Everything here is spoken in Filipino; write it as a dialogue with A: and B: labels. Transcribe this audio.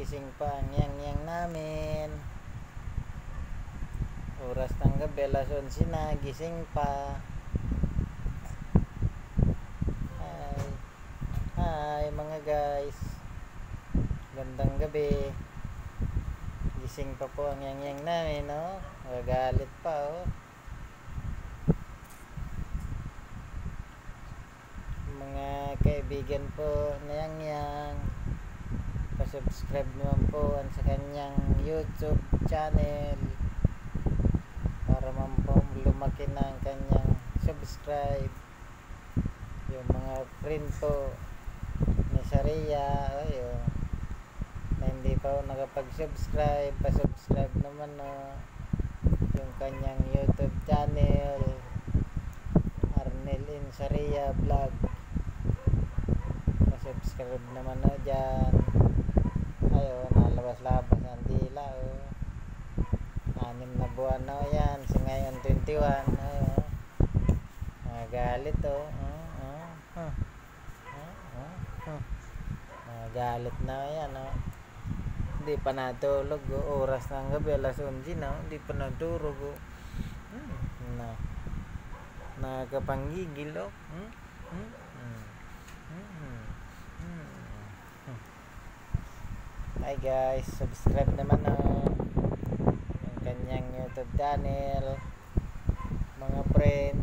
A: gising pa ang yang namin. Oras ng gabi, alas 11 na, gising pa. Hi mga guys, gandang gabi. Gising pa po ang yang namin, no? Magagalit pa, oh. Mga kaibigan po na yang pa-subscribe naman po sa kanyang YouTube channel para man po lumaki na ang kanyang subscribe. Yung mga friend po ni Sharia, oh, na hindi pa nakapag-subscribe, pa-subscribe naman, no? Yung kanyang YouTube channel, Arnel in Sharia Vlog, pa-subscribe naman, no, dyan. Ayun, nalabas-labas ang dila, oh. 6 na buwan na, yan, sa ngayon 21. Ayun, magalit, oh. Magalit na yan, oh. Hindi pa natulog, oh. Oras ng gabi, alas 11 na, hindi pa natulog, oh. Nakapanggigil, oh. Hi guys, subscribe naman, oh, yung kanyang YouTube channel, mga friend.